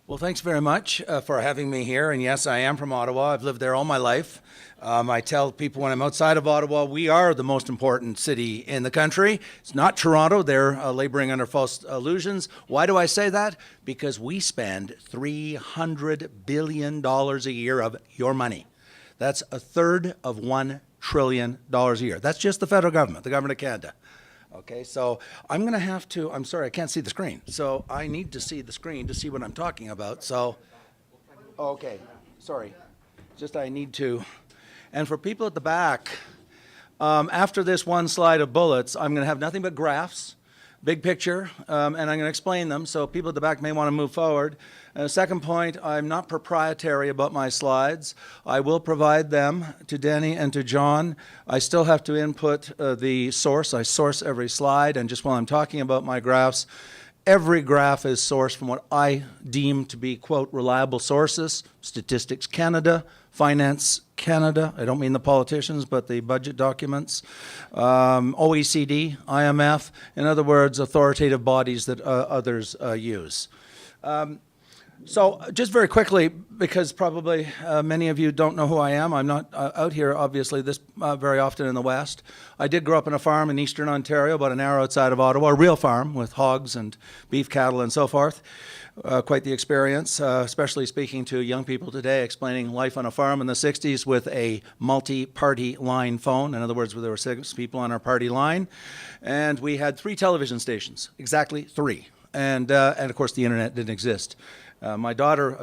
Well, thanks very much for having me here. And yes, I am from Ottawa. I've lived there all my life. I tell people when I'm outside of Ottawa, we are the most important city in the country. It's not Toronto. They're laboring under false illusions. Why do I say that? Because we spend $300 billion a year of your money. That's a third of $1 trillion a year. That's just the federal government, the government of Canada. Okay, so I'm going to have to, I'm sorry, I can't see the screen. So I need to see the screen to see what I'm talking about. So, okay, sorry. Just I need to. And for people at the back, after this one slide of bullets, I'm going to have nothing but graphs, big picture, and I'm going to explain them. So people at the back may want to move forward. Second point, I'm not proprietary about my slides. I will provide them to Danny and to John. I still have to input the source. I source every slide, and just while I'm talking about my graphs, every graph is sourced from what I deem to be, quote, reliable sources, Statistics Canada, Finance Canada, I don't mean the politicians, but the budget documents, OECD, IMF, in other words, authoritative bodies that others use. So just very quickly, because probably many of you don't know who I am. I'm not out here, obviously, this very often in the West. I did grow up on a farm in eastern Ontario, about an hour outside of Ottawa, a real farm with hogs and beef cattle and so forth. Quite the experience, especially speaking to young people today, explaining life on a farm in the 60s with a multi-party line phone. In other words, there were 6 people on our party line. And we had 3 television stations, exactly 3. And of course, the internet didn't exist. My daughter,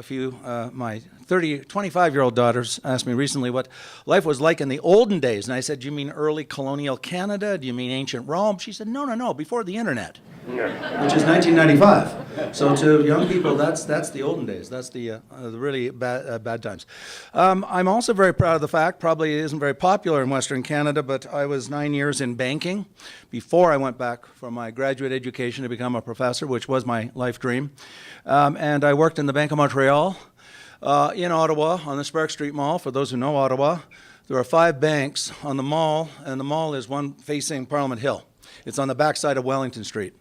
my 25-year-old daughters asked me recently what life was like in the olden days. And I said, do you mean early colonial Canada? Do you mean ancient Rome? She said, no, before the internet, which is 1995. So to young people, that's the olden days. That's the really bad times. I'm also very proud of the fact, probably it isn't very popular in Western Canada, but I was 9 years in banking before I went back for my graduate education to become a professor, which was my life dream. And I worked in the Bank of Montreal in Ottawa on the Spark Street Mall. For those who know Ottawa, there are 5 banks on the mall, and the mall is one facing Parliament Hill. It's on the backside of Wellington Street.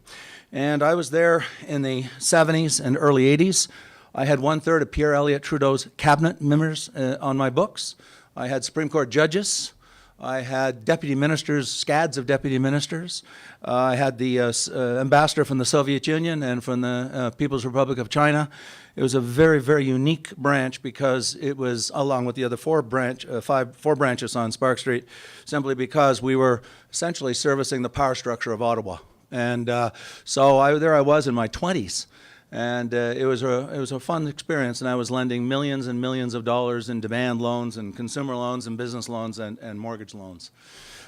And I was there in the 70s and early 80s. I had 1/3 of Pierre Elliott Trudeau's cabinet members on my books. I had Supreme Court judges. I had deputy ministers, scads of deputy ministers. I had the ambassador from the Soviet Union and from the People's Republic of China. It was a very, very unique branch because it was, along with the other 4 branches on Spark Street, simply because we were essentially servicing the power structure of Ottawa. And so there I was in my 20s. And it was a fun experience, and I was lending millions and millions of dollars in demand loans and consumer loans and business loans and mortgage loans.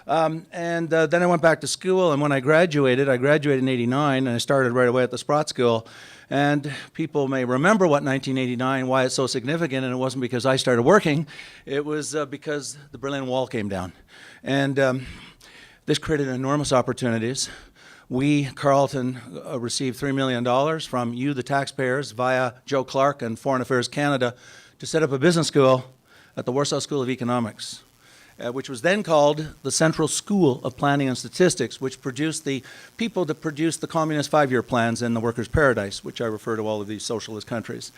Then I went back to school, and when I graduated in '89, and I started right away at the Sprott School. And people may remember what 1989, why it's so significant, and it wasn't because I started working. It was because the Berlin Wall came down. And this created enormous opportunities. We, Carleton, received $3 million from you, the taxpayers, via Joe Clark and Foreign Affairs Canada to set up a business school at the Warsaw School of Economics, which was then called the Central School of Planning and Statistics, which produced the people that produced the Communist 5-year plans in the workers' paradise, which I refer to all of these socialist countries.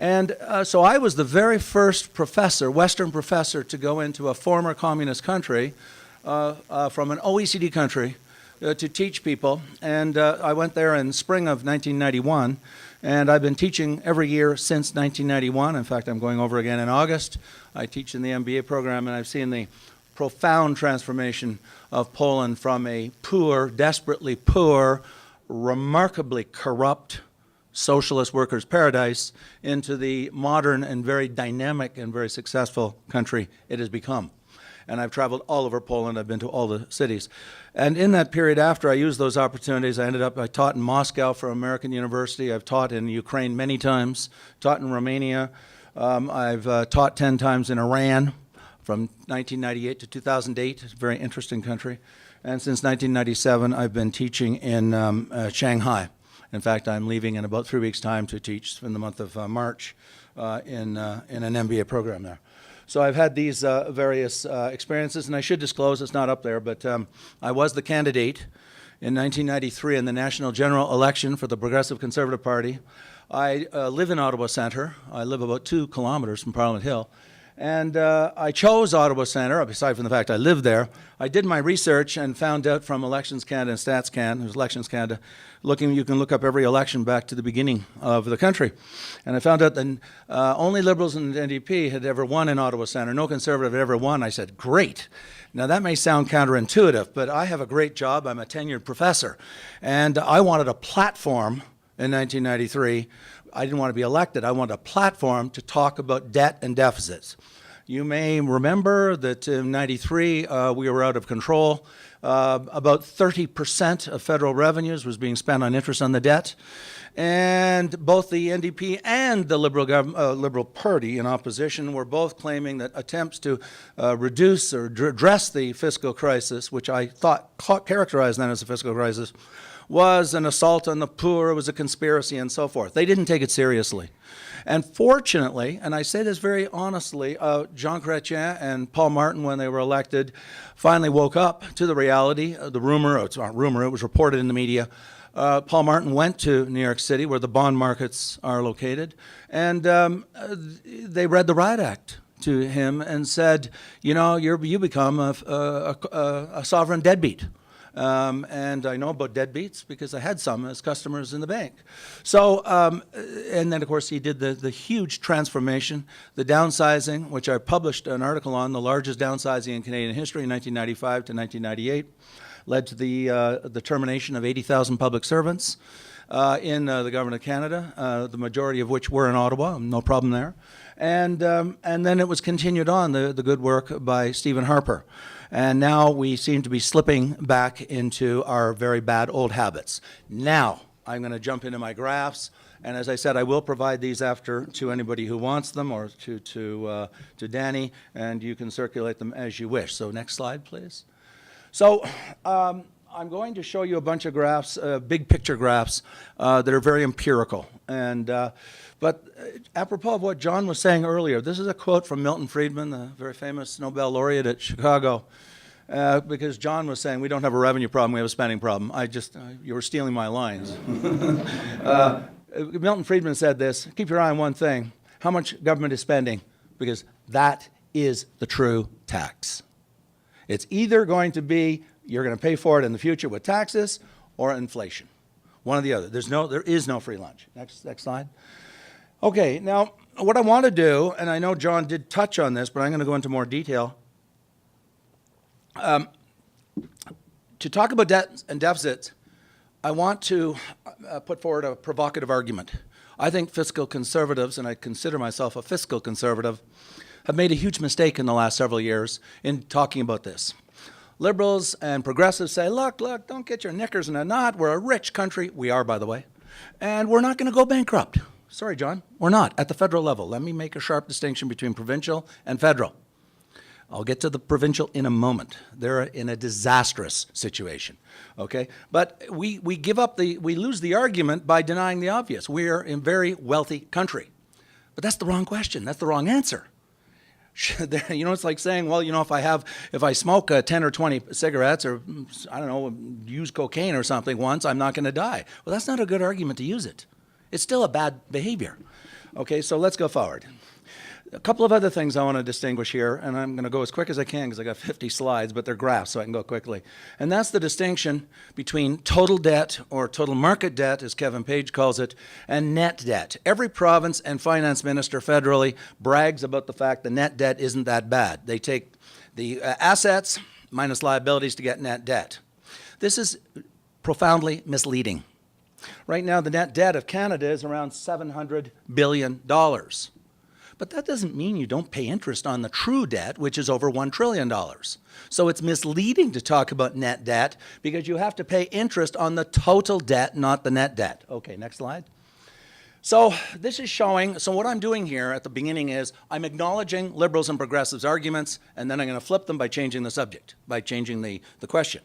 And so I was the very first professor, Western professor, to go into a former communist country from an OECD country to teach people. And I went there in spring of 1991, and I've been teaching every year since 1991. In fact, I'm going over again in August. I teach in the MBA program, and I've seen the profound transformation of Poland from a poor, desperately poor, remarkably corrupt socialist workers' paradise into the modern and very dynamic and very successful country it has become. And I've traveled all over Poland. I've been to all the cities. And in that period after I used those opportunities, I taught in Moscow for American University. I've taught in Ukraine many times, taught in Romania. I've taught 10 times in Iran from 1998 to 2008. It's a very interesting country. And since 1997, I've been teaching in Shanghai. In fact, I'm leaving in about 3 weeks' time to teach in the month of March in an MBA program there. So I've had these various experiences, and I should disclose, it's not up there, but I was the candidate in 1993 in the national general election for the Progressive Conservative Party. I live in Ottawa Centre. I live about 2 kilometers from Parliament Hill. And I chose Ottawa Centre, aside from the fact I lived there. I did my research and found out from Elections Canada and StatsCan, there's Elections Canada, you can look up every election back to the beginning of the country. And I found out that only Liberals and the NDP had ever won in Ottawa Centre. No Conservative had ever won. I said, great. Now that may sound counterintuitive, but I have a great job. I'm a tenured professor. And I wanted a platform in 1993. I didn't want to be elected. I wanted a platform to talk about debt and deficits. You may remember that in 93, we were out of control. About 30% of federal revenues was being spent on interest on the debt. And both the NDP and the Liberal Party in opposition were both claiming that attempts to reduce or address the fiscal crisis, which I thought characterized then as a fiscal crisis, was an assault on the poor, it was a conspiracy, and so forth. They didn't take it seriously. And fortunately, and I say this very honestly, Jean Chrétien and Paul Martin, when they were elected, finally woke up to the reality, the rumor, it's not rumor, it was reported in the media. Paul Martin went to New York City, where the bond markets are located, and they read the Riot Act to him and said, you know, you become a sovereign deadbeat. And I know about deadbeats because I had some as customers in the bank. So, and then of course he did the huge transformation, the downsizing, which I published an article on, the largest downsizing in Canadian history in 1995 to 1998, led to the termination of 80,000 public servants in the government of Canada, the majority of which were in Ottawa, no problem there. And then it was continued on, the good work by Stephen Harper. And now we seem to be slipping back into our very bad old habits. Now, I'm going to jump into my graphs. And as I said, I will provide these after to anybody who wants them, or to Danny, and you can circulate them as you wish. So next slide, please. So I'm going to show you a bunch of graphs, big picture graphs, that are very empirical. And but apropos of what John was saying earlier, this is a quote from Milton Friedman, the very famous Nobel laureate at Chicago, because John was saying we don't have a revenue problem, we have a spending problem. You were stealing my lines. Milton Friedman said this, keep your eye on one thing, how much government is spending, because that is the true tax. It's either going to be, you're going to pay for it in the future with taxes or inflation. One or the other. There is no free lunch. Next slide. Okay, now what I want to do, and I know John did touch on this, but I'm going to go into more detail. To talk about debt and deficits, I want to put forward a provocative argument. I think fiscal conservatives, and I consider myself a fiscal conservative, have made a huge mistake in the last several years in talking about this. Liberals and progressives say, look, don't get your knickers in a knot. We're a rich country. We are, by the way. And we're not going to go bankrupt. Sorry, John, we're not at the federal level. Let me make a sharp distinction between provincial and federal. I'll get to the provincial in a moment. They're in a disastrous situation, okay? But we lose the argument by denying the obvious. We're a very wealthy country. But that's the wrong question. That's the wrong answer. You know, it's like saying, well, you know, if I smoke 10 or 20 cigarettes, or I don't know, use cocaine or something once, I'm not going to die. Well, that's not a good argument to use it. It's still a bad behavior. Okay, so let's go forward. A couple of other things I want to distinguish here, and I'm going to go as quick as I can because I got 50 slides, but they're graphs, so I can go quickly. And that's the distinction between total debt, or total market debt, as Kevin Page calls it, and net debt. Every province and finance minister federally brags about the fact the net debt isn't that bad. They take the assets minus liabilities to get net debt. This is profoundly misleading. Right now, the net debt of Canada is around $700 billion. But that doesn't mean you don't pay interest on the true debt, which is over $1 trillion. So it's misleading to talk about net debt because you have to pay interest on the total debt, not the net debt. Okay, next slide. So this is showing, so what I'm doing here at the beginning is I'm acknowledging liberals and progressives' arguments, and then I'm going to flip them by changing the subject, by changing the question.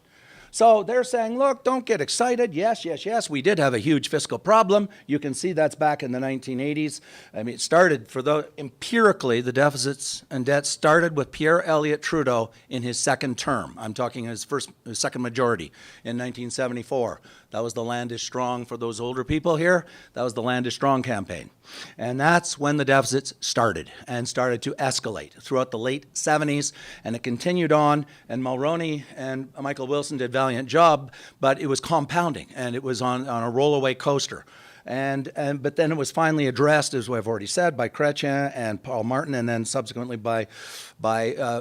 So they're saying, look, don't get excited. Yes, yes, yes, we did have a huge fiscal problem. You can see that's back in the 1980s. I mean, it started, empirically, the deficits and debts started with Pierre Elliott Trudeau in his second term. I'm talking his second majority in 1974. That was the Land is Strong, for those older people here, that was the Land is Strong campaign. And that's when the deficits started to escalate throughout the late 70s, and it continued on, and Mulroney and Michael Wilson did a valiant job, but it was compounding, and it was on a rollaway coaster. But then it was finally addressed, as I've already said, by Chrétien and Paul Martin, and then subsequently by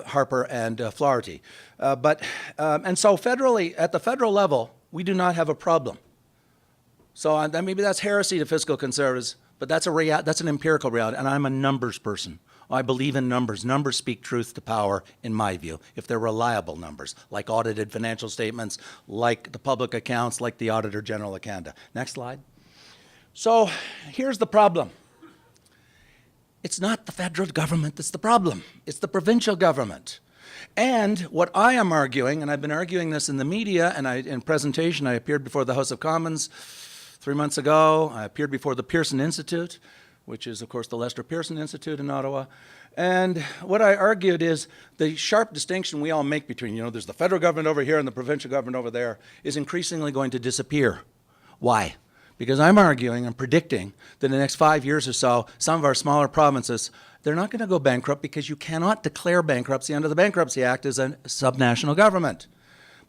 Harper and Flaherty. And so federally, at the federal level, we do not have a problem. So maybe that's heresy to fiscal conservatives, but that's an empirical reality, and I'm a numbers person. I believe in numbers. Numbers speak truth to power, in my view, if they're reliable numbers, like audited financial statements, like the public accounts, like the Auditor General of Canada. Next slide. So here's the problem. It's not the federal government that's the problem. It's the provincial government. And what I am arguing, and I've been arguing this in the media, and in presentation, I appeared before the House of Commons 3 months ago. I appeared before the Pearson Institute, which is, of course, the Lester Pearson Institute in Ottawa. And what I argued is the sharp distinction we all make between, there's the federal government over here and the provincial government over there, is increasingly going to disappear. Why? Because I'm arguing and predicting that in the next 5 years or so, some of our smaller provinces, they're not going to go bankrupt, because you cannot declare bankruptcy under the Bankruptcy Act as a subnational government.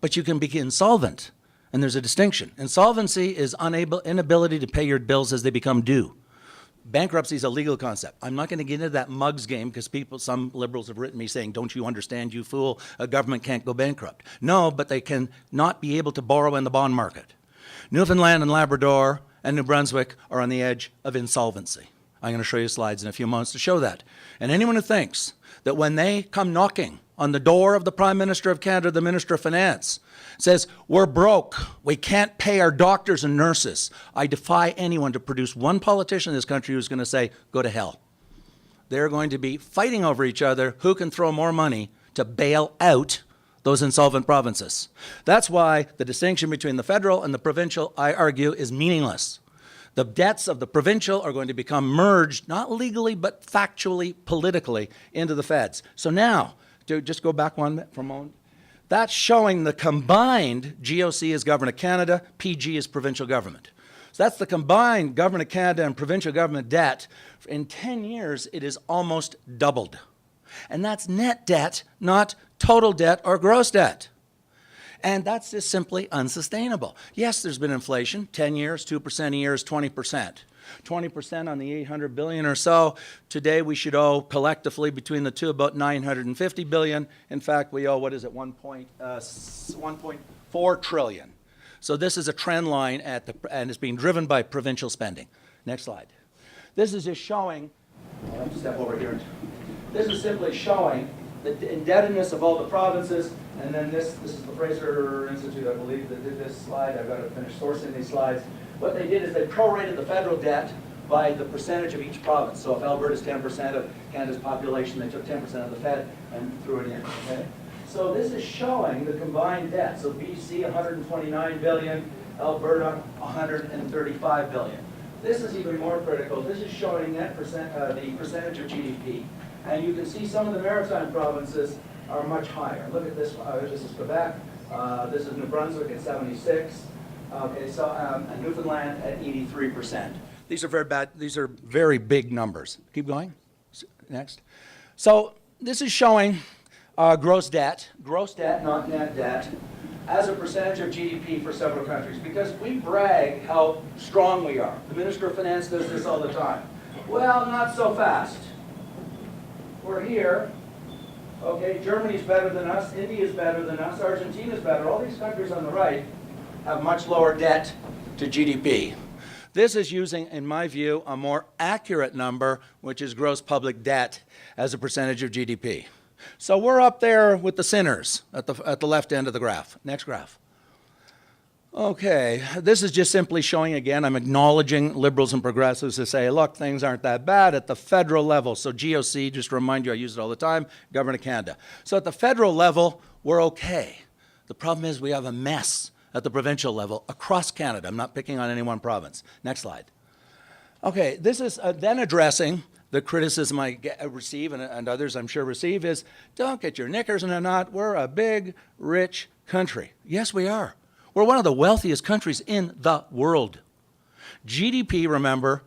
But you can be insolvent, and there's a distinction. Insolvency is inability to pay your bills as they become due. Bankruptcy is a legal concept. I'm not going to get into that mugs game, because some liberals have written me saying, don't you understand, you fool, a government can't go bankrupt. No, but they can not be able to borrow in the bond market. Newfoundland and Labrador and New Brunswick are on the edge of insolvency. I'm going to show you slides in a few moments to show that. And anyone who thinks that when they come knocking on the door of the Prime Minister of Canada, the Minister of Finance, says, we're broke, we can't pay our doctors and nurses, I defy anyone to produce one politician in this country who's going to say, go to hell. They're going to be fighting over each other who can throw more money to bail out those insolvent provinces. That's why the distinction between the federal and the provincial, I argue, is meaningless. The debts of the provincial are going to become merged, not legally, but factually, politically, into the feds. So now, to just go back for a moment, that's showing the combined GOC is Government of Canada, PG is provincial government. So that's the combined Government of Canada and provincial government debt. In 10 years, it is almost doubled. And that's net debt, not total debt or gross debt. And that's just simply unsustainable. Yes, there's been inflation, 10 years, 2% a year is 20%. 20% on the $800 billion or so. Today we should owe collectively between the two about $950 billion. In fact, we owe, 1.4 trillion. So this is a trend line and it's being driven by provincial spending. Next slide. This is just showing, I'll step over here. This is simply showing the indebtedness of all the provinces, and then this is the Fraser Institute, I believe, that did this slide. I've got to finish sourcing these slides. What they did is they prorated the federal debt by the percentage of each province. So if Alberta is 10% of Canada's population, they took 10% of the Fed and threw it in, okay? So this is showing the combined debt. So BC, 129 billion, Alberta, 135 billion. This is even more critical. This is showing the percentage of GDP. And you can see some of the maritime provinces are much higher. Look at this. This is Quebec. This is New Brunswick at 76. Okay, so and Newfoundland at 83%. These are very bad. These are very big numbers. Keep going. Next. So this is showing gross debt, not net debt, as a percentage of GDP for several countries, because we brag how strong we are. The Minister of Finance does this all the time. Well, not so fast. We're here. Okay, Germany's better than us, India's better than us, Argentina's better. All these countries on the right have much lower debt to GDP. This is using, in my view, a more accurate number, which is gross public debt as a percentage of GDP. So we're up there with the sinners at the left end of the graph. Next graph. Okay, this is just simply showing, again, I'm acknowledging liberals and progressives to say, look, things aren't that bad at the federal level. So GOC, just to remind you, I use it all the time, Government of Canada. So at the federal level, we're okay. The problem is we have a mess at the provincial level across Canada. I'm not picking on any one province. Next slide. Okay, this is then addressing the criticism I receive, and others I'm sure receive, is don't get your knickers in a knot. We're a big, rich country. Yes, we are. We're one of the wealthiest countries in the world. GDP, remember,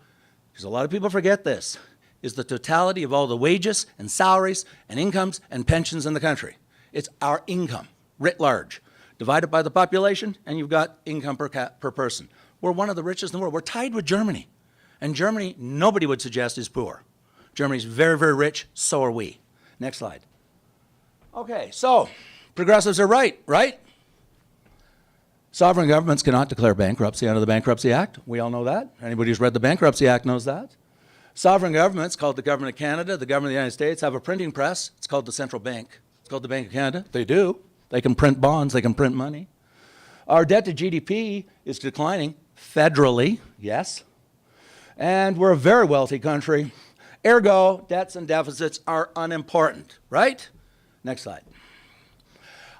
because a lot of people forget this, is the totality of all the wages and salaries and incomes and pensions in the country. It's our income, writ large. Divide it by the population, and you've got income per person. We're one of the richest in the world. We're tied with Germany. And Germany, nobody would suggest, is poor. Germany's very, very rich, so are we. Next slide. Okay, so progressives are right, right? Sovereign governments cannot declare bankruptcy under the Bankruptcy Act. We all know that. Anybody who's read the Bankruptcy Act knows that. Sovereign governments, called the Government of Canada, the Government of the United States, have a printing press. It's called the Central Bank. It's called the Bank of Canada. They do. They can print bonds. They can print money. Our debt to GDP is declining federally, yes. And we're a very wealthy country. Ergo, debts and deficits are unimportant, right? Next slide.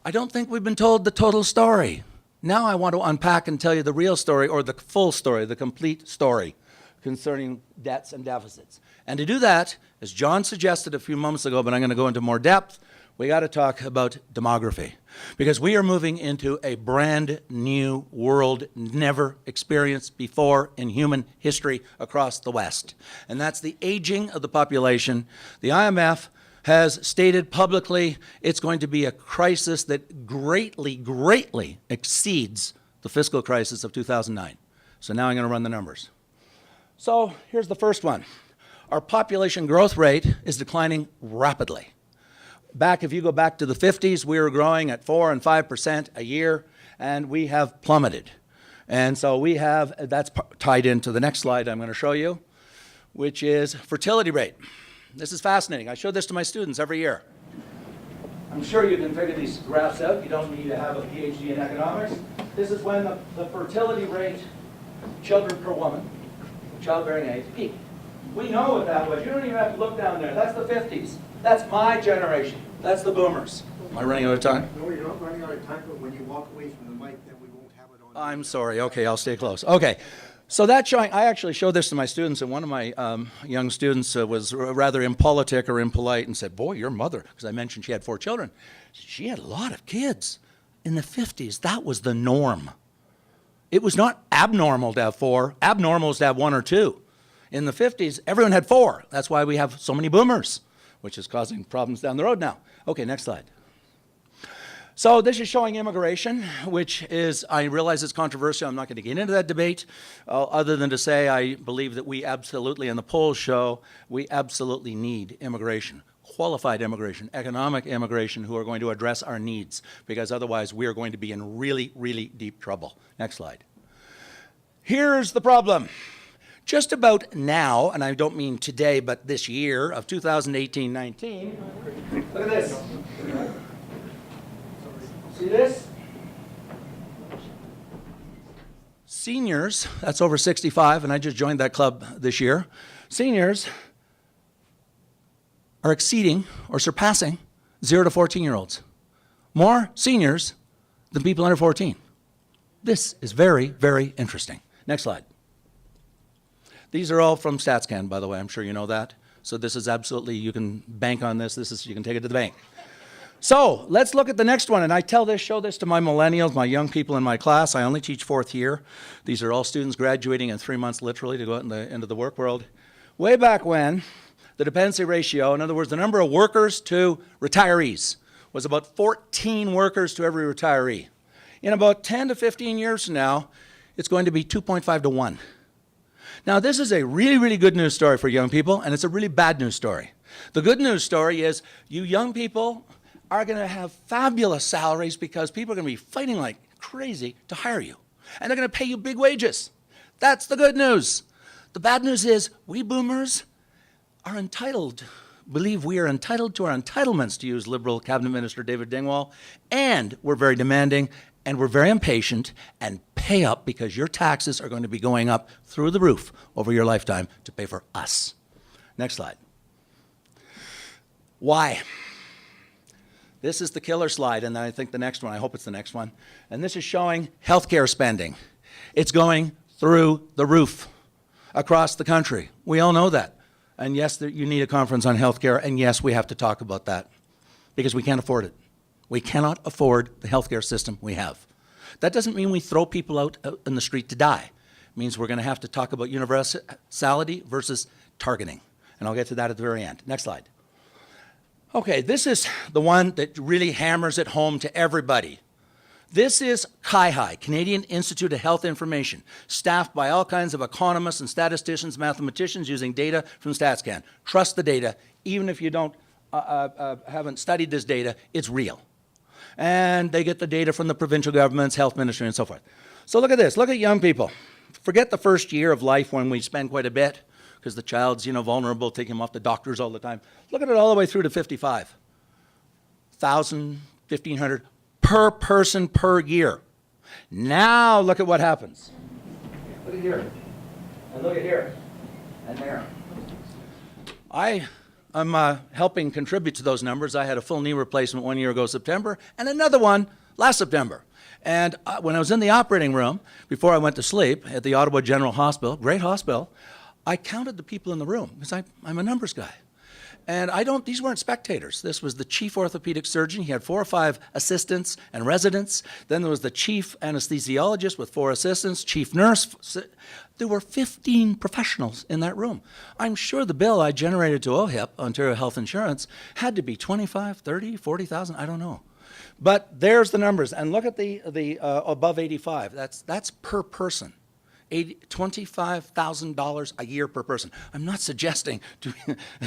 I don't think we've been told the total story. Now I want to unpack and tell you the real story, or the full story, the complete story concerning debts and deficits. And to do that, as John suggested a few moments ago, but I'm going to go into more depth, we got to talk about demography. Because we are moving into a brand new world never experienced before in human history across the West. And that's the aging of the population. The IMF has stated publicly it's going to be a crisis that greatly, greatly exceeds the fiscal crisis of 2009. So now I'm going to run the numbers. So here's the first one. Our population growth rate is declining rapidly. If you go back to the 50s, we were growing at 4 and 5% a year, and we have plummeted. And so that's tied into the next slide I'm going to show you, which is fertility rate. This is fascinating. I show this to my students every year. I'm sure you can figure these graphs out. You don't need to have a PhD in economics. This is when the fertility rate, children per woman, childbearing age, peak. We know what that was. You don't even have to look down there. That's the 50s. That's my generation. That's the boomers. Am I running out of time? No, you're not running out of time, but when you walk away from the mic, then we won't have it on. I'm sorry. Okay, I'll stay close. Okay. So that's showing, I actually showed this to my students, and one of my young students was rather impolitic or impolite and said, boy, your mother, because I mentioned she had 4 children, she had a lot of kids. In the 50s, that was the norm. It was not abnormal to have 4. Abnormal is to have 1 or 2. In the 50s, everyone had 4. That's why we have so many boomers, which is causing problems down the road now. Okay, next slide. So this is showing immigration, which is, I realize it's controversial. I'm not going to get into that debate, other than to say I believe that we absolutely, and the polls show, we absolutely need immigration, qualified immigration, economic immigration who are going to address our needs, because otherwise we are going to be in really, really deep trouble. Next slide. Here's the problem. Just about now, and I don't mean today, but this year of 2018-19, look at this. See this? Seniors, that's over 65, and I just joined that club this year. Seniors are exceeding or surpassing 0 to 14-year-olds. More seniors than people under 14. This is very, very interesting. Next slide. These are all from StatsCan, by the way. I'm sure you know that. So this is absolutely, you can bank on this. You can take it to the bank. So let's look at the next one. And I show this to my millennials, my young people in my class. I only teach 4th year. These are all students graduating in 3 months, literally, to go out into the work world. Way back when, the dependency ratio, in other words, the number of workers to retirees, was about 14 workers to every retiree. In about 10 to 15 years from now, it's going to be 2.5 to 1. Now, this is a really, really good news story for young people, and it's a really bad news story. The good news story is you young people are going to have fabulous salaries because people are going to be fighting like crazy to hire you. And they're going to pay you big wages. That's the good news. The bad news is we boomers are entitled, believe we are entitled to our entitlements, to use Liberal Cabinet Minister David Dingwall, and we're very demanding, and we're very impatient, and pay up because your taxes are going to be going up through the roof over your lifetime to pay for us. Next slide. Why? This is the killer slide, and then I think the next one, I hope it's the next one. And this is showing healthcare spending. It's going through the roof across the country. We all know that. And yes, you need a conference on healthcare, and yes, we have to talk about that because we can't afford it. We cannot afford the healthcare system we have. That doesn't mean we throw people out in the street to die. It means we're going to have to talk about universality versus targeting. And I'll get to that at the very end. Next slide. Okay, this is the one that really hammers it home to everybody. This is CIHI, Canadian Institute of Health Information, staffed by all kinds of economists and statisticians, mathematicians using data from StatsCan. Trust the data, even if you haven't studied this data, it's real. And they get the data from the provincial governments, health ministry, and so forth. So look at this, look at young people. Forget the first year of life when we spend quite a bit, because the child's, vulnerable, take him off to doctors all the time. Look at it all the way through to 55. 1,000, 1,500 per person per year. Now look at what happens. Look at here, and look at here, and there. I'm helping contribute to those numbers. I had a full knee replacement 1 year ago, September, and another one last September. And when I was in the operating room, before I went to sleep at the Auditor General Hospital, great hospital, I counted the people in the room because I'm a numbers guy. And these weren't spectators. This was the chief orthopedic surgeon. He had 4 or 5 assistants and residents. Then there was the chief anesthesiologist with 4 assistants, chief nurse. There were 15 professionals in that room. I'm sure the bill I generated to OHIP, Ontario Health Insurance, had to be 25, 30, 40,000, I don't know. But there's the numbers. And look at the above 85. That's per person. $25,000 a year per person. I'm not suggesting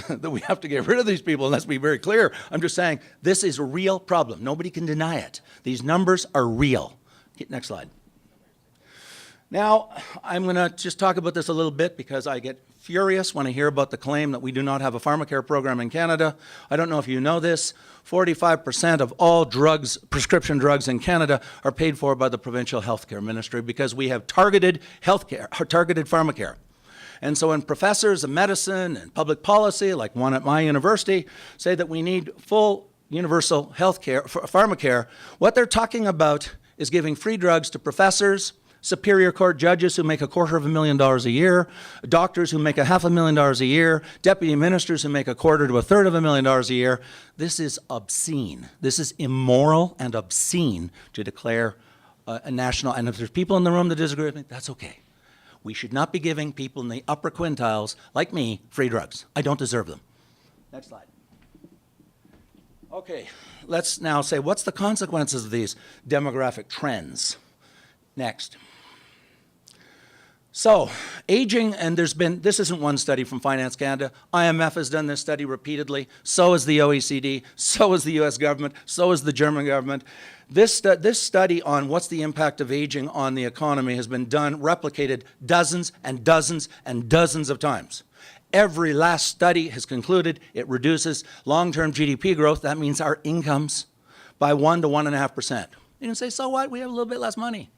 that we have to get rid of these people, and let's be very clear. I'm just saying this is a real problem. Nobody can deny it. These numbers are real. Next slide. Now, I'm going to just talk about this a little bit because I get furious when I hear about the claim that we do not have a pharmacare program in Canada. I don't know if you know this. 45% of all drugs, prescription drugs in Canada, are paid for by the Provincial Healthcare Ministry because we have targeted healthcare, targeted pharmacare. And so when professors of medicine and public policy, like one at my university, say that we need full universal healthcare, pharmacare, what they're talking about is giving free drugs to professors, Superior Court judges who make $250,000 a year, doctors who make $500,000 a year, deputy ministers who make $250,000 to $350,000 a year. This is obscene. This is immoral and obscene to declare a national, and if there's people in the room that disagree with me, that's okay. We should not be giving people in the upper quintiles, like me, free drugs. I don't deserve them. Next slide. Okay, let's now say, what's the consequences of these demographic trends? Next. So, aging, and this isn't one study from Finance Canada. IMF has done this study repeatedly. So has the OECD. So has the US government. So has the German government. This study on what's the impact of aging on the economy has been done, replicated dozens and dozens and dozens of times. Every last study has concluded it reduces long-term GDP growth, that means our incomes, by 1 to 1.5%. You can say, so what? We have a little bit less money.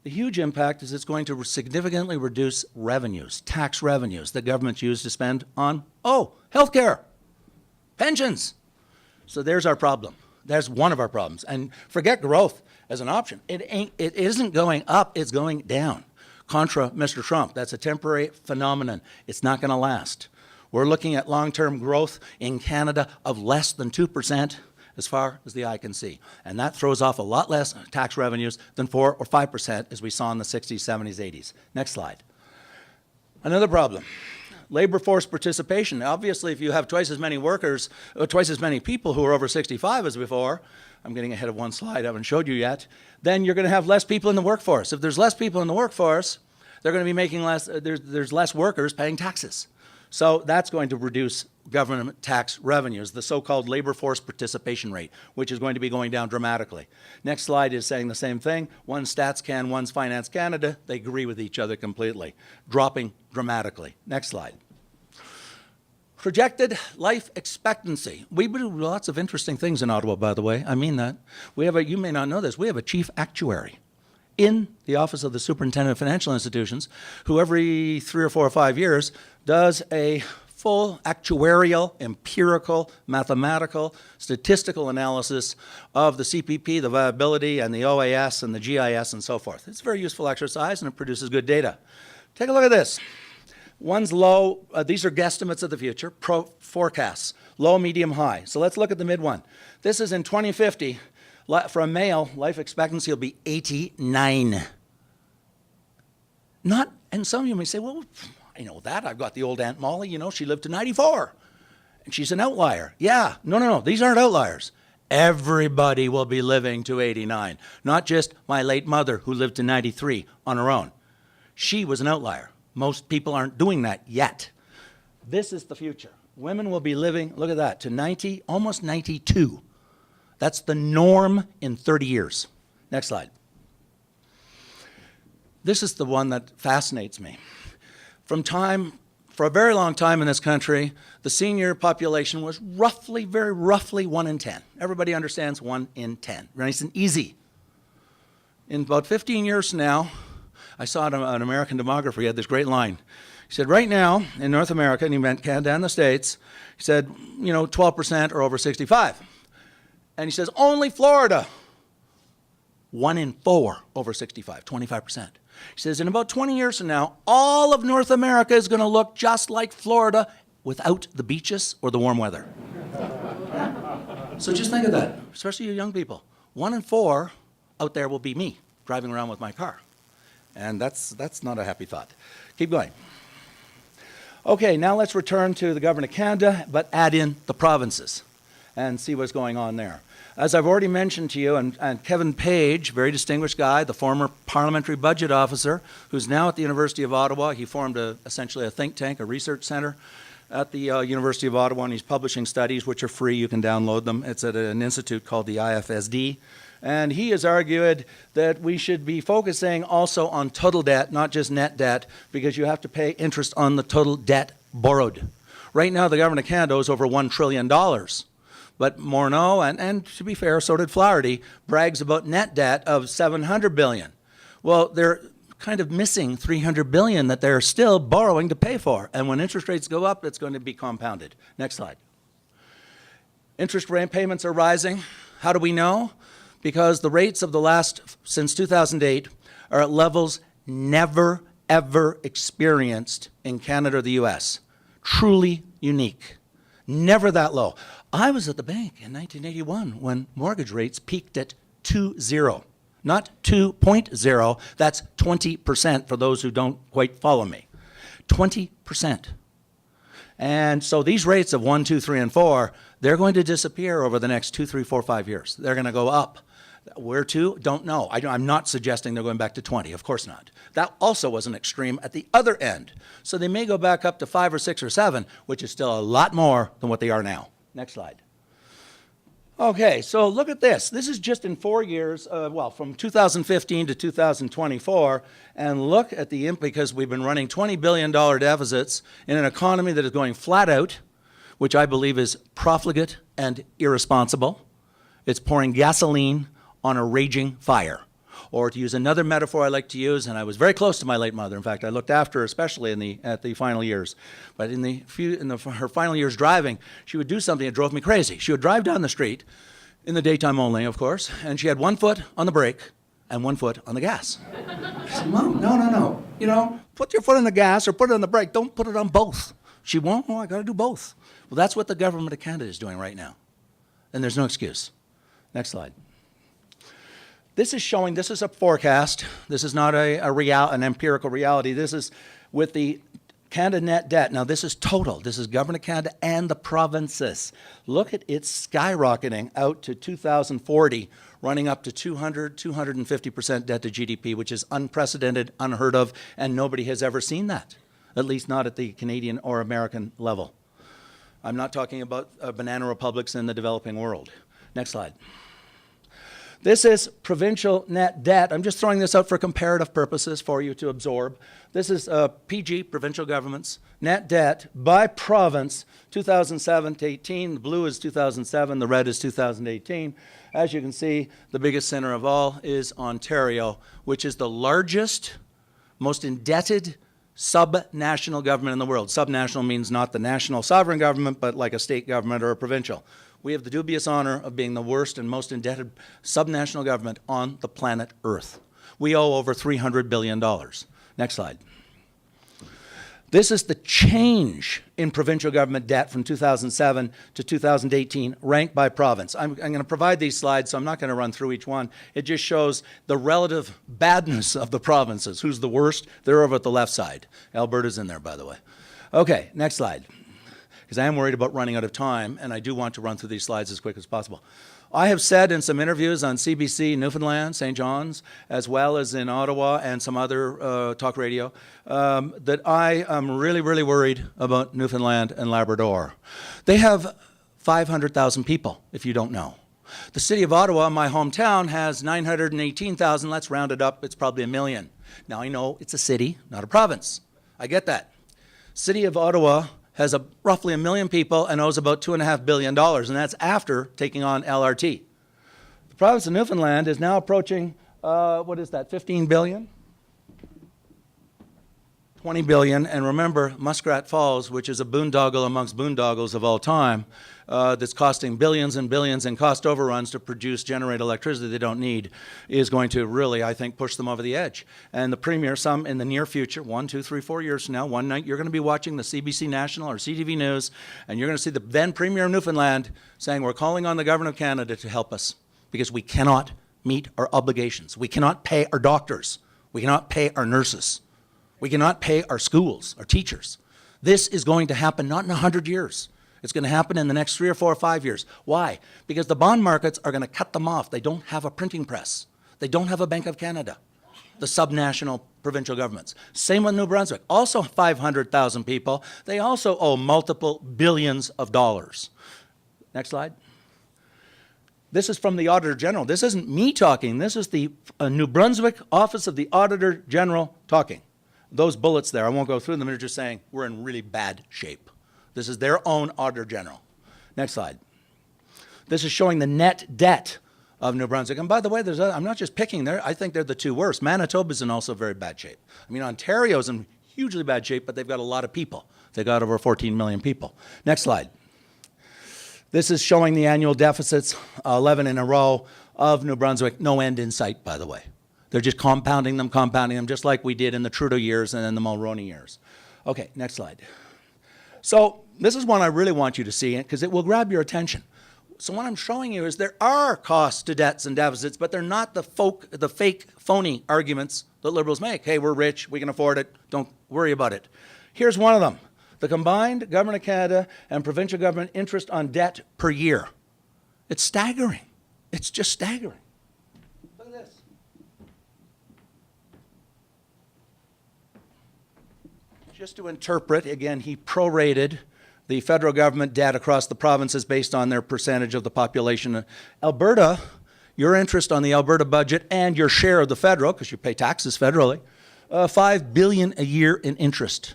The huge impact is it's going to significantly reduce revenues, tax revenues that governments use to spend on, healthcare, pensions. So there's our problem. That's one of our problems. And forget growth as an option. It isn't going up, it's going down. Contra Mr. Trump, that's a temporary phenomenon. It's not going to last. We're looking at long-term growth in Canada of less than 2%. As far as the eye can see. And that throws off a lot less tax revenues than 4 or 5% as we saw in the 60s, 70s, 80s. Next slide. Another problem, labor force participation. Obviously, if you have twice as many workers, twice as many people who are over 65 as before, I'm getting ahead of one slide I haven't showed you yet, then you're going to have less people in the workforce. If there's less people in the workforce, they're going to be making less, there's less workers paying taxes. So that's going to reduce government tax revenues, the so-called labor force participation rate, which is going to be going down dramatically. Next slide is saying the same thing. One's StatsCan, one's Finance Canada. They agree with each other completely, dropping dramatically. Next slide. Projected life expectancy. We do lots of interesting things in Ottawa, by the way. I mean that. You may not know this, we have a chief actuary in the Office of the Superintendent of Financial Institutions, who every 3 or 4 or 5 years does a full actuarial, empirical, mathematical, statistical analysis of the CPP, the viability, and the OAS, and the GIS, and so forth. It's a very useful exercise, and it produces good data. Take a look at this. One's low, these are guesstimates of the future, forecasts, low, medium, high. So let's look at the mid one. This is in 2050, for a male, life expectancy will be 89. And some of you may say, well, I know that. I've got the old Aunt Molly, you know, she lived to 94. And she's an outlier. Yeah, no, these aren't outliers. Everybody will be living to 89. Not just my late mother who lived to 93 on her own. She was an outlier. Most people aren't doing that yet. This is the future. Women will be living, look at that, to 90, almost 92. That's the norm in 30 years. Next slide. This is the one that fascinates me. For a very long time in this country, the senior population was roughly, very roughly 1 in 10. Everybody understands 1 in 10. Nice and easy. In about 15 years now, I saw an American demographer, he had this great line. He said, right now, in North America, and he meant Canada and the States, he said, 12% are over 65. And he says, only Florida, 1 in 4 over 65, 25%. He says, in about 20 years from now, all of North America is going to look just like Florida without the beaches or the warm weather. So just think of that, especially you young people. 1 in 4 out there will be me, driving around with my car. And that's not a happy thought. Keep going. Okay, now let's return to the Government of Canada, but add in the provinces and see what's going on there. As I've already mentioned to you, and Kevin Page, very distinguished guy, the former parliamentary budget officer, who's now at the University of Ottawa. He formed essentially a think tank, a research center at the University of Ottawa, and he's publishing studies which are free. You can download them. It's at an institute called the IFSD. And he has argued that we should be focusing also on total debt, not just net debt, because you have to pay interest on the total debt borrowed. Right now, the Government of Canada is over $1 trillion. But Morneau, and to be fair, so did Flaherty, brags about net debt of $700 billion. Well, they're kind of missing $300 billion that they're still borrowing to pay for. And when interest rates go up, it's going to be compounded. Next slide. Interest rate payments are rising. How do we know? Because the rates of since 2008, are at levels never, ever experienced in Canada or the US. Truly unique. Never that low. I was at the bank in 1981 when mortgage rates peaked at 2.0, not 2.0. That's 20% for those who don't quite follow me. 20%. And so these rates of 1, 2, 3, and 4, they're going to disappear over the next 2, 3, 4, 5 years. They're going to go up. Where to? Don't know. I'm not suggesting they're going back to 20. Of course not. That also was an extreme at the other end. So they may go back up to 5 or 6 or 7, which is still a lot more than what they are now. Next slide. Okay, so look at this. This is just in 4 years, from 2015 to 2024, and look at the because we've been running $20 billion deficits in an economy that is going flat out, which I believe is profligate and irresponsible. It's pouring gasoline on a raging fire. Or to use another metaphor I like to use, and I was very close to my late mother. In fact, I looked after her, especially at the final years. But in her final years driving, she would do something that drove me crazy. She would drive down the street, in the daytime only, of course, and she had 1 foot on the brake and 1 foot on the gas. I said, Mom, no. Put your foot on the gas or put it on the brake. Don't put it on both. She won't. Oh, I got to do both. Well, that's what the Government of Canada is doing right now. And there's no excuse. Next slide. This is a forecast. This is not an empirical reality. This is with the Canada net debt. Now this is total. This is Government of Canada and the provinces. Look at it skyrocketing out to 2040, running up to 250% debt to GDP, which is unprecedented, unheard of, and nobody has ever seen that, at least not at the Canadian or American level. I'm not talking about banana republics in the developing world. Next slide. This is provincial net debt. I'm just throwing this out for comparative purposes for you to absorb. This is PG, provincial governments, net debt by province, 2007 to 18. The blue is 2007, the red is 2018. As you can see, the biggest center of all is Ontario, which is the largest, most indebted subnational government in the world. Subnational means not the national sovereign government, but like a state government or a provincial. We have the dubious honor of being the worst and most indebted subnational government on the planet Earth. We owe over $300 billion. Next slide. This is the change in provincial government debt from 2007 to 2018, ranked by province. I'm going to provide these slides, so I'm not going to run through each one. It just shows the relative badness of the provinces. Who's the worst? They're over at the left side. Alberta's in there, by the way. Okay, next slide. Because I am worried about running out of time, and I do want to run through these slides as quick as possible. I have said in some interviews on CBC, Newfoundland, St. John's, as well as in Ottawa and some other talk radio, that I am really, really worried about Newfoundland and Labrador. They have 500,000 people, if you don't know. The city of Ottawa, my hometown, has 918,000. Let's round it up. It's probably 1 million. Now, I know it's a city, not a province. I get that. City of Ottawa has roughly 1 million people and owes about $2.5 billion, and that's after taking on LRT. The province of Newfoundland is now approaching, what is that, 15 billion? 20 billion, and remember, Muskrat Falls, which is a boondoggle amongst boondoggles of all time, that's costing billions and billions in cost overruns to generate electricity they don't need, is going to really, I think, push them over the edge. And the Premier, some in the near future, 1, 2, 3, 4 years from now, one night you're going to be watching the CBC National or CTV News, and you're going to see the then Premier of Newfoundland saying, we're calling on the Government of Canada to help us because we cannot meet our obligations. We cannot pay our doctors. We cannot pay our nurses. We cannot pay our schools, our teachers. This is going to happen not in 100 years. It's going to happen in the next 3 or 4 or 5 years. Why? Because the bond markets are going to cut them off. They don't have a printing press. They don't have a Bank of Canada, the subnational provincial governments. Same with New Brunswick. Also 500,000 people. They also owe multiple billions of dollars. Next slide. This is from the Auditor General. This isn't me talking. This is the New Brunswick Office of the Auditor General talking. Those bullets there, I won't go through them, they're just saying we're in really bad shape. This is their own Auditor General. Next slide. This is showing the net debt of New Brunswick. And by the way, I'm not just picking there, I think they're the two worst. Manitoba's in also very bad shape. I mean, Ontario's in hugely bad shape, but they've got a lot of people. They've got over 14 million people. Next slide. This is showing the annual deficits, 11 in a row, of New Brunswick. No end in sight, by the way. They're just compounding them, just like we did in the Trudeau years and in the Mulroney years. Okay, next slide. So this is one I really want you to see because it will grab your attention. So what I'm showing you is there are costs to debts and deficits, but they're not the fake, phony arguments that Liberals make. Hey, we're rich, we can afford it, don't worry about it. Here's one of them. The combined Government of Canada and provincial government interest on debt per year. It's staggering. It's just staggering. Look at this. Just to interpret, again, he prorated the federal government debt across the provinces based on their percentage of the population. Alberta, your interest on the Alberta budget and your share of the federal, because you pay taxes federally, $5 billion a year in interest.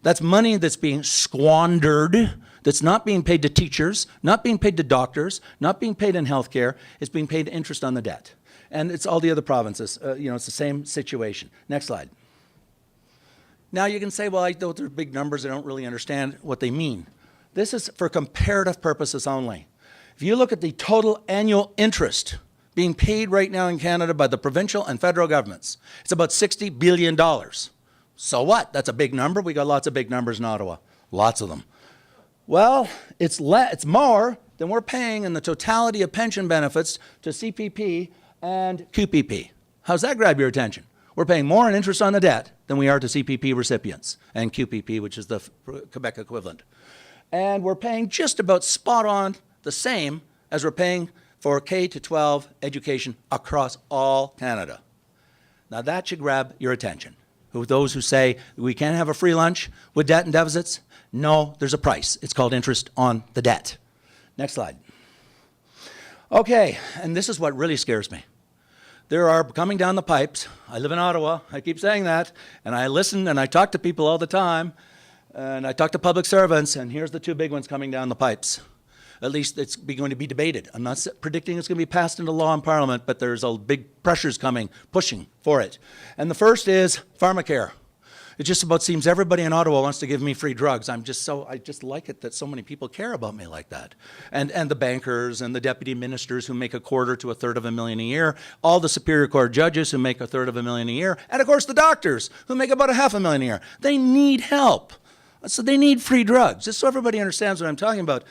That's money that's being squandered, that's not being paid to teachers, not being paid to doctors, not being paid in healthcare. It's being paid interest on the debt. And it's all the other provinces. It's the same situation. Next slide. Now you can say, well, I know they're big numbers. I don't really understand what they mean. This is for comparative purposes only. If you look at the total annual interest being paid right now in Canada by the provincial and federal governments, it's about $60 billion. So what? That's a big number. We got lots of big numbers in Ottawa. Lots of them. Well, it's more than we're paying in the totality of pension benefits to CPP and QPP. How's that grab your attention? We're paying more in interest on the debt than we are to CPP recipients and QPP, which is the Quebec equivalent. And we're paying just about spot on the same as we're paying for K-12 education across all Canada. Now that should grab your attention. Those who say we can't have a free lunch with debt and deficits, no, there's a price. It's called interest on the debt. Next slide. Okay, and this is what really scares me. There are coming down the pipes. I live in Ottawa. I keep saying that. And I listen and I talk to people all the time. And I talk to public servants. And here's the two big ones coming down the pipes. At least it's going to be debated. I'm not predicting it's going to be passed into law in Parliament, but there's a big pressures coming, pushing for it. And the first is pharmacare. It just about seems everybody in Ottawa wants to give me free drugs. I just like it that so many people care about me like that. And the bankers and the deputy ministers who make $250,000 to $350,000 a year, all the Superior Court judges who make $350,000 a year, and of course the doctors who make about $500,000 a year. They need help. So they need free drugs. Just so everybody understands what I'm talking about.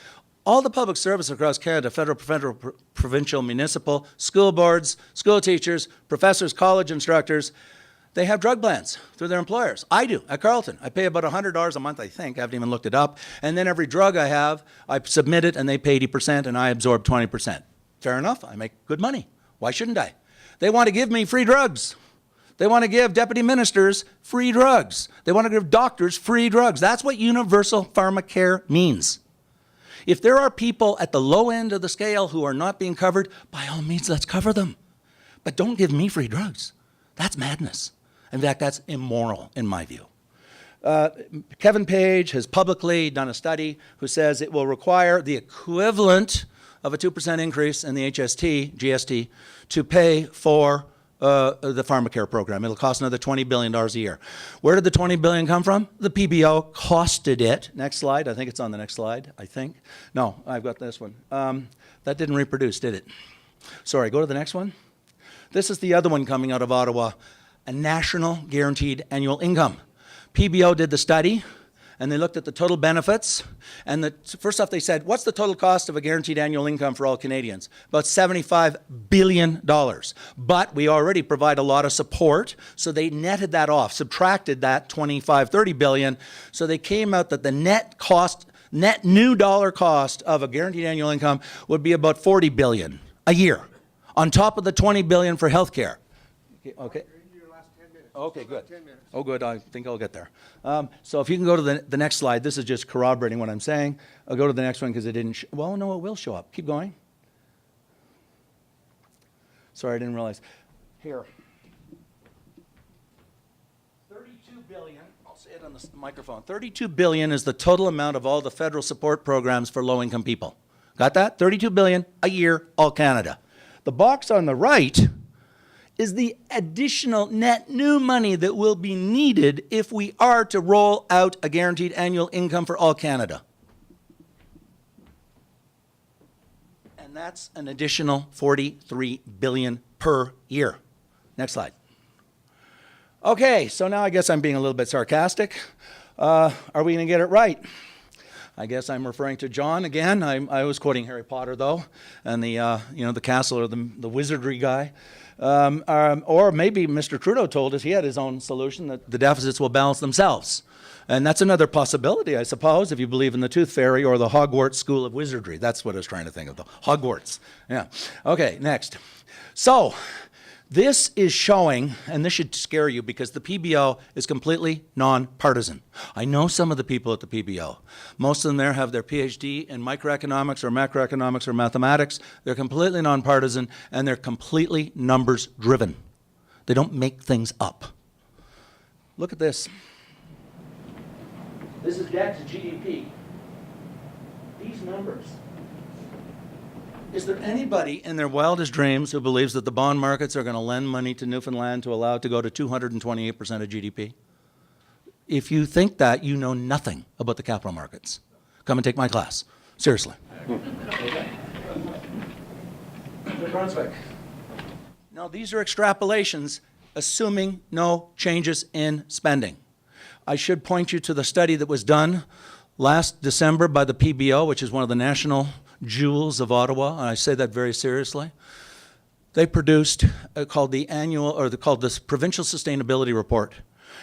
All the public service across Canada, federal, provincial, municipal, school boards, school teachers, professors, college instructors, they have drug plans through their employers. I do at Carleton. I pay about $100 a month, I think. I haven't even looked it up. And then every drug I have, I submit it and they pay 80% and I absorb 20%. Fair enough. I make good money. Why shouldn't I? They want to give me free drugs. They want to give deputy ministers free drugs. They want to give doctors free drugs. That's what universal pharmacare means. If there are people at the low end of the scale who are not being covered, by all means, let's cover them. But don't give me free drugs. That's madness. In fact, that's immoral in my view. Kevin Page has publicly done a study who says it will require the equivalent of a 2% increase in the GST, to pay for the pharmacare program. It'll cost another $20 billion a year. Where did the $20 billion come from? The PBO costed it. Next slide. I think it's on the next slide, I think. No, I've got this one. That didn't reproduce, did it? Sorry, go to the next one. This is the other one coming out of Ottawa, a national guaranteed annual income. PBO did the study, and they looked at the total benefits. And first off, they said, what's the total cost of a guaranteed annual income for all Canadians? About $75 billion. But we already provide a lot of support, so they netted that off, subtracted that 25, 30 billion. So they came out that the net new dollar cost of a guaranteed annual income would be about 40 billion a year, on top of the 20 billion for healthcare. Okay. Okay, good. Oh, good. I think I'll get there. So if you can go to the next slide. This is just corroborating what I'm saying. I'll go to the next one because it didn't. Well, no, it will show up. Keep going. Sorry, I didn't realize. Here. 32 billion. I'll say it on the microphone. 32 billion is the total amount of all the federal support programs for low-income people. Got that? 32 billion a year, all Canada. The box on the right is the additional net new money that will be needed if we are to roll out a guaranteed annual income for all Canada. And that's an additional 43 billion per year. Next slide. Okay, so now I guess I'm being a little bit sarcastic. Are we going to get it right? I guess I'm referring to John again. I was quoting Harry Potter though, and the castle or the wizardry guy. Or maybe Mr. Trudeau told us he had his own solution, that the deficits will balance themselves. And that's another possibility, I suppose, if you believe in the Tooth Fairy or the Hogwarts School of Wizardry. That's what I was trying to think of, the Hogwarts. Yeah. Okay, next. So this is showing, and this should scare you because the PBO is completely non-partisan. I know some of the people at the PBO. Most of them there have their PhD in microeconomics or macroeconomics or mathematics. They're completely non-partisan and they're completely numbers driven. They don't make things up. Look at this. This is debt to GDP. These numbers. Is there anybody in their wildest dreams who believes that the bond markets are going to lend money to Newfoundland to allow it to go to 228% of GDP? If you think that, you know nothing about the capital markets. Come and take my class. Seriously. New Brunswick. Now, these are extrapolations, assuming no changes in spending. I should point you to the study that was done last December by the PBO, which is one of the national jewels of Ottawa, and I say that very seriously. They produced called the Provincial Sustainability Report.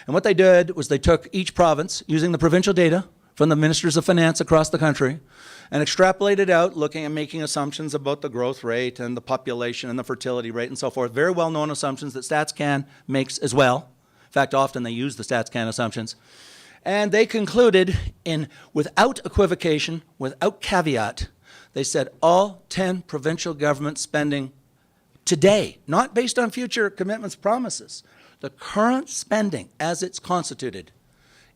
And what they did was they took each province, using the provincial data from the ministers of finance across the country, and extrapolated out, looking and making assumptions about the growth rate and the population and the fertility rate and so forth. Very well-known assumptions that StatsCan makes as well. In fact, often they use the StatsCan assumptions. And they concluded without equivocation, without caveat, they said all 10 provincial government spending today, not based on future commitments, promises, the current spending as it's constituted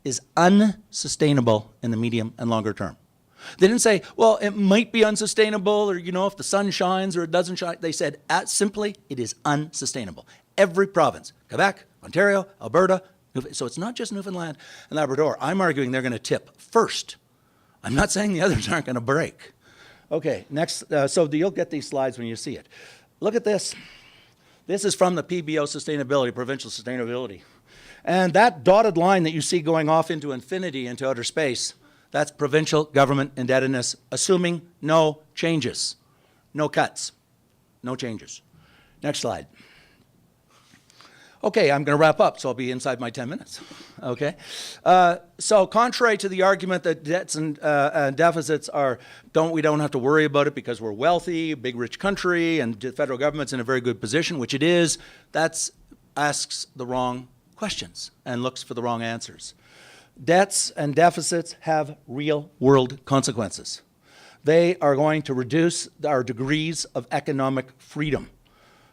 is unsustainable in the medium and longer term. They didn't say, well, it might be unsustainable or, if the sun shines or it doesn't shine. They said, simply, it is unsustainable. Every province, Quebec, Ontario, Alberta, So it's not just Newfoundland and Labrador. I'm arguing they're going to tip first. I'm not saying the others aren't going to break. Okay, next. So you'll get these slides when you see it. Look at this. This is from the PBO Sustainability, Provincial Sustainability. And that dotted line that you see going off into infinity, into outer space, that's provincial government indebtedness, assuming no changes, no cuts, no changes. Next slide. Okay, I'm going to wrap up, so I'll be inside my 10 minutes. Okay? So contrary to the argument that debts and deficits we don't have to worry about it because we're wealthy, a big rich country, and the federal government's in a very good position, which it is, that asks the wrong questions and looks for the wrong answers. Debts and deficits have real world consequences. They are going to reduce our degrees of economic freedom.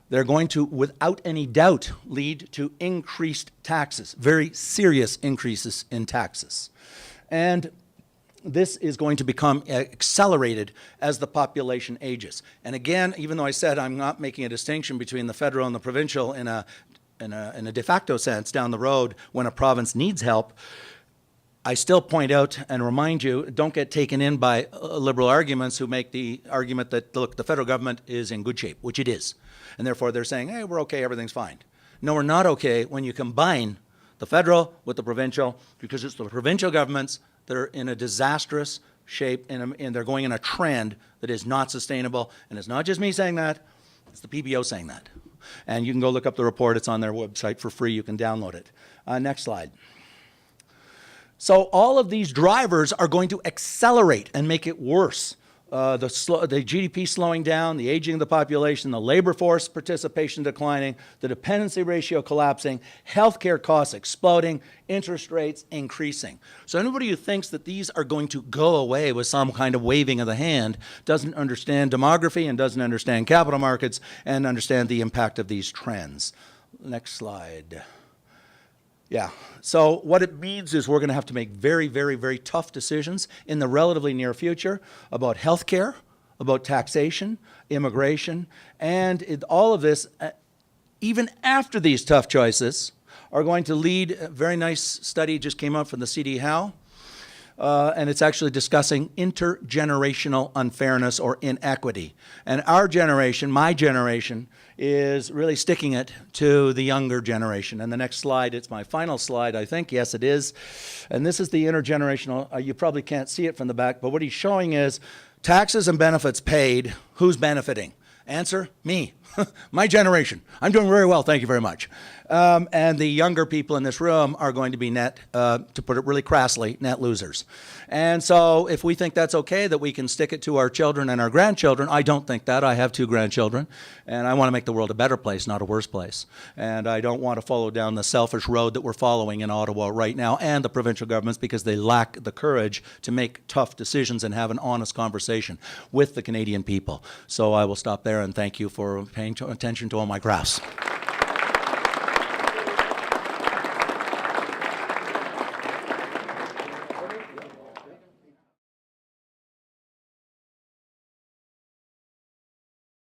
They're going to, without any doubt, lead to increased taxes, very serious increases in taxes. And this is going to become accelerated as the population ages. And again, even though I said I'm not making a distinction between the federal and the provincial in a de facto sense down the road when a province needs help, I still point out and remind you, don't get taken in by liberal arguments who make the argument that, look, the federal government is in good shape, which it is. And therefore they're saying, hey, we're okay, everything's fine. No, we're not okay when you combine the federal with the provincial, because it's the provincial governments that are in a disastrous shape and they're going in a trend that is not sustainable. And it's not just me saying that, it's the PBO saying that. And you can go look up the report, it's on their website for free, you can download it. Next slide. So all of these drivers are going to accelerate and make it worse. The GDP slowing down, the aging of the population, the labor force participation declining, the dependency ratio collapsing, healthcare costs exploding, interest rates increasing. So anybody who thinks that these are going to go away with some kind of waving of the hand doesn't understand demography and doesn't understand capital markets and understand the impact of these trends. Next slide. Yeah, so what it means is we're going to have to make very, very, very tough decisions in the relatively near future about healthcare, about taxation, immigration, and all of this, even after these tough choices, are going to lead. A very nice study just came out from the CD Howe, and it's actually discussing intergenerational unfairness or inequity. And our generation, my generation, is really sticking it to the younger generation. And the next slide, it's my final slide, I think. Yes, it is. And this is the intergenerational. You probably can't see it from the back, but what he's showing is taxes and benefits paid. Who's benefiting? Answer, me, my generation. I'm doing very well, thank you very much. And the younger people in this room are going to be net, to put it really crassly, net losers. And so if we think that's okay, that we can stick it to our children and our grandchildren, I don't think that. I have 2 grandchildren, and I want to make the world a better place, not a worse place. And I don't want to follow down the selfish road that we're following in Ottawa right now and the provincial governments, because they lack the courage to make tough decisions and have an honest conversation with the Canadian people. So I will stop there and thank you for paying attention to all my graphs.